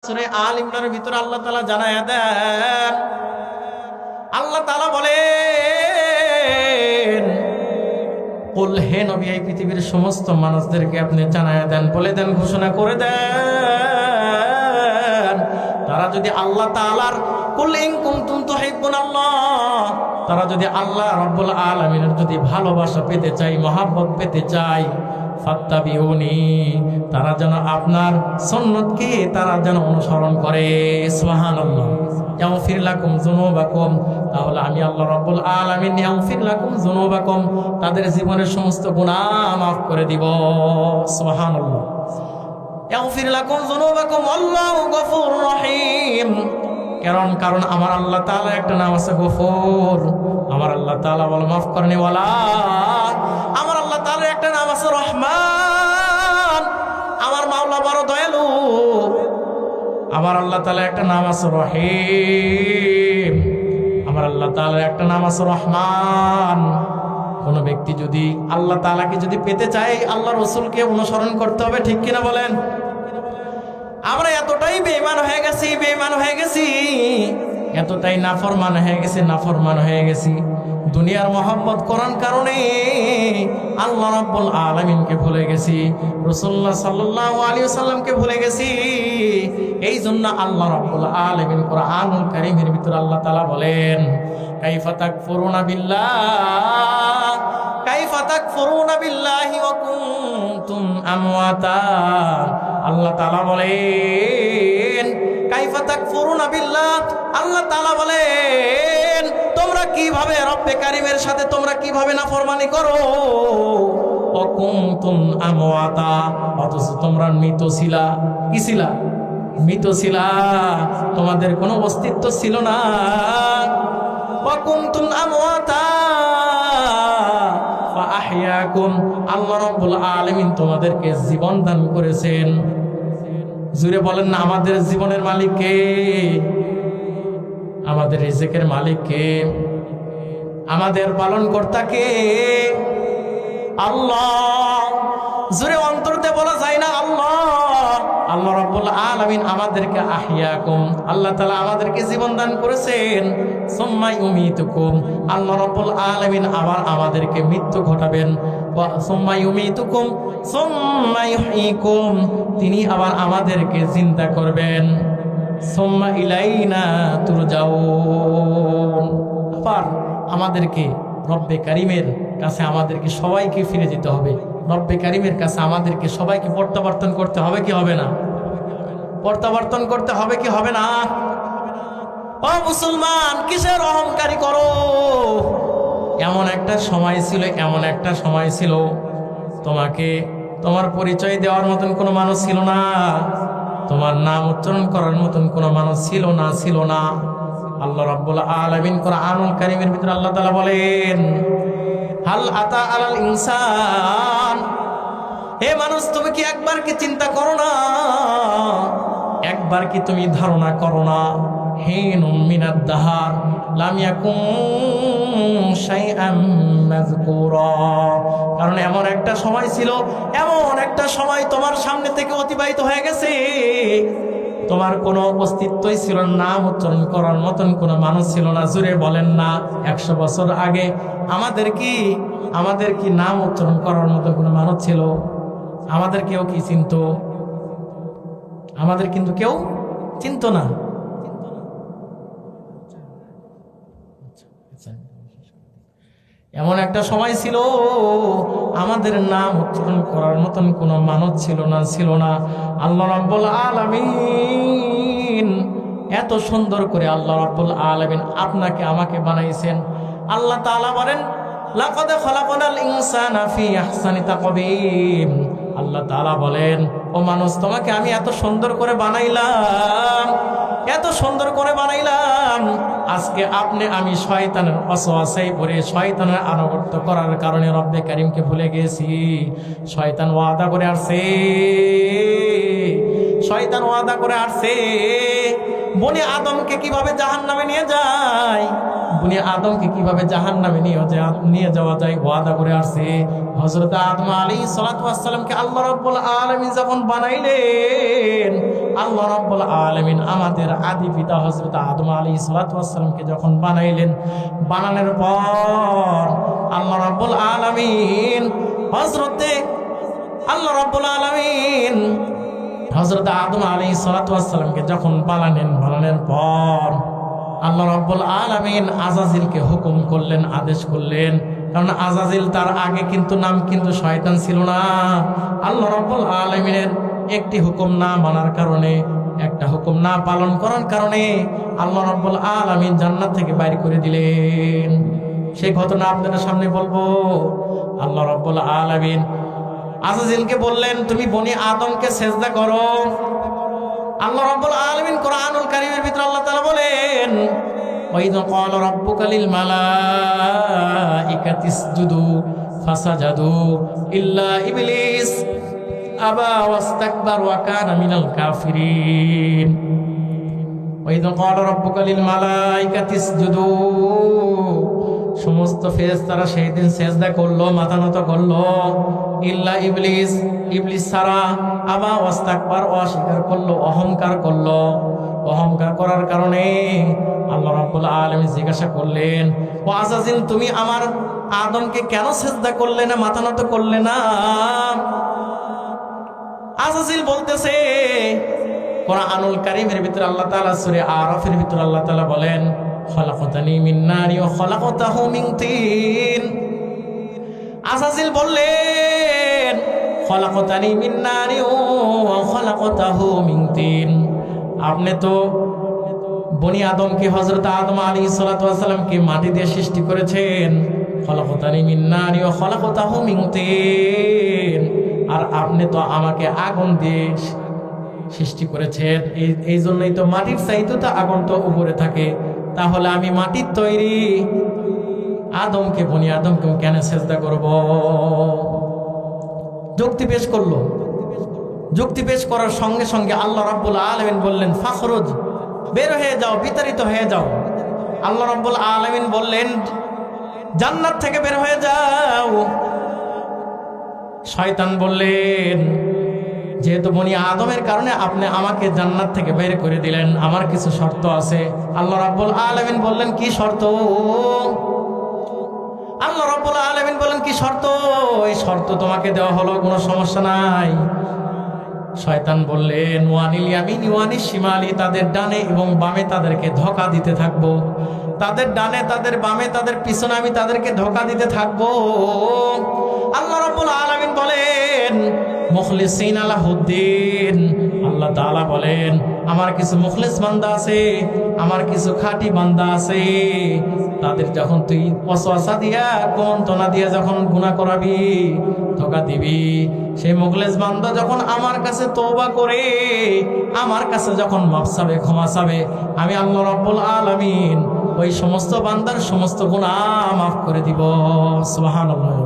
সূরা আল ইমরানের ভিতরে আল্লাহ তাআলা জানায়া দেন, আল্লাহ তাআলা বলেন, কুল হে নবী, এই পৃথিবীর সমস্ত মানুষদেরকে আপনি জানায়া দেন, বলে দেন, ঘোষণা করে দেন, তারা যদি আল্লাহ তাআলার কুল ইন কুনতুম তুহিব্বুনাল্লাহ, তারা যদি আল্লাহ রাব্বুল আলামিনের যদি ভালোবাসা পেতে চায়, মহব্বত পেতে চায়, ফাত্তাবিউনি, তারা যেন আপনার সুন্নতকে তারা যেন অনুসরণ করে। সুবহানাল্লাহ। ইয়াগফির লাকুম যুনুবাকুম, তাহলে আমি আল্লাহ রাব্বুল আলামিন ইয়াগফির লাকুম যুনুবাকুম, তাদের জীবনের সমস্ত গুনাহ মাফ করে দিব। সুবহানাল্লাহ। ইয়াগফির লাকুম যুনুবাকুম আল্লাহু গফুরুর রহিম। কারণ আমার আল্লাহ তাআলা একটা নাম আছে গফুর। আমার আল্লাহ তাআলা বলে মাফ করেনি ওয়ালা। আমার আল্লাহ তাআলার একটা নাম আছে রহমান। আমার মাওলা বড় দয়ালু। আমার আল্লাহ তাআলার একটা নাম আছে রহিম। আমার আল্লাহ তাআলার একটা নাম আছে রহমান। কোন ব্যক্তি যদি আল্লাহ তাআলাকে যদি পেতে চায়, আল্লাহ রাসূলকে অনুসরণ করতে হবে, ঠিক কিনা বলেন? আমরা এতটাই বেঈমান হয়ে গেছি, এতটাই নাফরমান হয়ে গেছি, দুনিয়ার মহব্বত করার কারণে আল্লাহ রাব্বুল আলামিনকে ভুলে গেছি, রাসূলুল্লাহ সাল্লাল্লাহু আলাইহি ওয়াসাল্লামকে ভুলে গেছি। এই জন্য আল্লাহ রাব্বুল আলামিন কোরআনুল কারীমের ভিতরে আল্লাহ তাআলা বলেন, কাইফা তাকফুরুনা বিল্লাহি ওয়া কুনতুম আমওয়াতা। আল্লাহ তাআলা বলেন, কাইফা তাকফুরুনা বিল্লাহ, আল্লাহ তাআলা বলেন, তোমরা কিভাবে রব্বে কারীমের সাথে তোমরা কিভাবে নাফরমানি করো? ওয়া কুনতুম আমওয়াতা, অথচ তোমরা মৃত ছিলা। কি ছিলা? মৃত ছিলা, তোমাদের কোনো অস্তিত্ব ছিল না। ওয়া কুনতুম আমওয়াতা ফাআহইয়াকুম, আল্লাহ রাব্বুল আলামিন তোমাদেরকে জীবন দান করেছেন। জুড়ে বলেন না, আমাদের জীবনের মালিক কে? আমাদের রিজিকের মালিক কে? আমাদের পালনকর্তা কে? আল্লাহ। জুড়ে অন্তরতে বলা যায় না আল্লাহ। আল্লাহ রাব্বুল আলামিন আমাদেরকে আহইয়াকুম, আল্লাহ তাআলা আমাদেরকে জীবন দান করেছেন। সুম্মা ইউমিতুকুম, আল্লাহ রাব্বুল আলামিন আবার আমাদেরকে মৃত্যু ঘটাবেন। সুম্মা ইউমিতুকুম সুম্মা ইউহয়িকুম, তিনি আবার আমাদেরকে জিন্দা করবেন। সুম্মা ইলাইনা তুরজাউন, আবার আমাদেরকে রব্বে কারীমের কাছে আমাদেরকে সবাইকে ফিরে যেতে হবে। রব্বে কারীমের কাছে আমাদেরকে সবাইকে প্রত্যাবর্তন করতে হবে কি হবে না? প্রত্যাবর্তন করতে হবে কি হবে না? ও মুসলমান, কিসের অহংকারী করো? এমন একটা সময় ছিল তোমাকে তোমার পরিচয় দেওয়ার মতন কোনো মানুষ ছিল না, তোমার নাম উচ্চারণ করার মতন কোনো মানুষ ছিল না। আল্লাহ রাব্বুল আলামিন কোরআনুল কারীমের ভিতরে আল্লাহ তাআলা বলেন, হাল আতা আলাল ইনসান, হে মানুষ, তুমি কি একবার কি চিন্তা করো না? একবার কি তুমি ধারণা করো না? হিনুম মিনাদ দাহার লাম ইয়াকুম শাইআম মাযকুরা, কারণ এমন একটা সময় ছিল, এমন একটা সময় তোমার সামনে থেকে অতিবাহিত হয়ে গেছে, তোমার কোনো অস্তিত্বই ছিল না, নাম উচ্চারণ করার মতন কোনো মানুষ ছিল না। জুড়ে বলেন না, 100 বছর আগে আমাদের কি নাম উচ্চারণ করার মতো কোনো মানুষ ছিল? আমাদের কেউ কি চিনত? আমাদের কিন্তু কেউ চিনত না। এমন একটা সময় ছিল, আমাদের নাম উচ্চারণ করার মতন কোনো মানুষ ছিল না। আল্লাহ রাব্বুল আলামিন এত সুন্দর করে আল্লাহ রাব্বুল আলামিন আপনাকে আমাকে বানাইছেন। আল্লাহ তাআলা বলেন, লাকাদ খালাকনাল ইনসানা ফি আহসানি তাকওয়িম। আল্লাহ তাআলা বলেন, ও মানুষ, তোমাকে আমি এত সুন্দর করে বানাইলাম, আজকে আমি শয়তানের ওয়াসওয়াসায় পড়ে শয়তানের আনুগত্য করার কারণে রব্বে কারীমকে ভুলে গেছি। শয়তান ওয়াদা করে আসছে বনি আদমকে কিভাবে জাহান্নামে নিয়ে যাওয়া যায় ওয়াদা করে আসছে। হযরত আদম আলাইহিস সালাতু ওয়াস সালামকে আল্লাহ রাব্বুল আলামিন যখন বানাইলেন, আল্লাহ রাব্বুল আলামিন আমাদের আদি পিতা হযরত আদম আলাইহিস সালাতু ওয়াস সালামকে যখন বানাইলেন, বানানোর পর আল্লাহ রাব্বুল আলামিন হযরত আদম আলাইহিস সালাতু ওয়াস সালামকে যখন বানানোর পর আল্লাহ রাব্বুল আলামিন আজাজিলকে হুকুম করলেন, আদেশ করলেন। কারণ আজাজিল তার আগে কিন্তু নাম কিন্তু শয়তান ছিল না। আল্লাহ রাব্বুল আলামিনের একটি হুকুম না মানার কারণে, একটা হুকুম না পালন করার কারণে আল্লাহ রাব্বুল আলামিন জান্নাত থেকে বাইর করে দিলেন। সেই ঘটনা আপনাদের সামনে বলবো। আল্লাহ রাব্বুল আলামিন আজাজিলকে বললেন, তুমি বনি আদমকে সেজদা করো। আল্লাহ রাব্বুল আলামিন কোরআনুল কারীমের ভিতরে আল্লাহ তাআলা বলেন, ওয়াইদ ক্বালা রাব্বুকা লিল মালাইকাতি ইসজুদু ফাসাজাদু ইল্লা ইবলিস আবা ওয়াস্তাকবার ওয়া কানা মিনাল কাফিরিন। ওয়াইদ ক্বালা রাব্বুকা লিল মালাইকাতি ইসজুদু, সমস্ত ফেরেশতারা সেই দিন সেজদা করলো, মাথা নত করলো। ইল্লা ইবলিস, ইবলিস ছাড়া। আবা ওয়াস্তাকবার, অস্বীকার করলো, অহংকার করলো। অহংকার করার কারণে আল্লাহ রাব্বুল আলামিন জিজ্ঞাসা করলেন, ও আজাজিল, তুমি আমার আদমকে কেন সেজদা করলে না, মাথা নত করলে না? আজাজিল বলতেছে, কোরআনুল কারীমের ভিতরে আল্লাহ তাআলা সূরা আরাফের ভিতরে আল্লাহ তাআলা বলেন, খলাকতানি মিন নারি ওয়া খলাকতাহু মিন তিন। আজাজিল বললেন, খলাকতানি মিন নারি ওয়া খলাকতাহু মিন তিন। আপনি তো বনি আদমকে, হযরত আদম আলাইহিস সালাতু ওয়াস সালামকে মাটি দিয়ে সৃষ্টি করেছেন। খলাকতানি মিন নারি ওয়া খলাকতাহু মিন তিন। আর আপনি তো আমাকে আগুন দিয়ে সৃষ্টি করেছেন। এই জন্যই তো মাটির চাইতে তো আগুন তো উপরে থাকে। তাহলে আমি মাটির তৈরি আদমকে, বনি আদমকে কেন সেজদা করব? যুক্তি পেশ করলো। যুক্তি পেশ করার সঙ্গে সঙ্গে আল্লাহ রাব্বুল আলামিন বললেন, ফাখরুজ, বের হয়ে যাও, বিতাড়িত হয়ে যাও। আল্লাহ রাব্বুল আলামিন বললেন, জান্নাত থেকে বের হয়ে যাও। শয়তান বললেন, যেহেতু বনি আদমের কারণে আপনি আমাকে জান্নাত থেকে বের করে দিলেন, আমার কিছু শর্ত আছে। আল্লাহ রাব্বুল আলামিন বললেন, কি শর্ত? আল্লাহ রাব্বুল আলামিন বললেন, কি শর্ত? এই শর্ত তোমাকে দেওয়া হলো, কোনো সমস্যা নাই। শয়তান বললেন, ওয়ানিল ইয়ামিনি ওয়ানিশ শিমালি, তাদের ডানে এবং বামে তাদেরকে ধোঁকা দিতে থাকবো। তাদের ডানে, তাদের বামে, তাদের পিছনে আমি তাদেরকে ধোঁকা দিতে থাকবো। আল্লাহ রাব্বুল আলামিন বলেন, মুখলিসিন লাহুদ্দিন। আল্লাহ তাআলা বলেন, আমার কিছু মুখলিস বান্দা আছে, আমার কিছু খাঁটি বান্দা আছে। তাদের যখন তুই ওয়াসওয়াসা দিয়া, কুমন্ত্রণা দিয়া যখন গুনাহ করাবি, ধোঁকা দিবি, সেই মুখলিস বান্দা যখন আমার কাছে তওবা করে, আমার কাছে যখন মাফ চাবে, ক্ষমা চাবে, আমি আল্লাহ রাব্বুল আলামিন ওই সমস্ত বান্দার সমস্ত গুনাহ মাফ করে দিব। সুবহানাল্লাহ।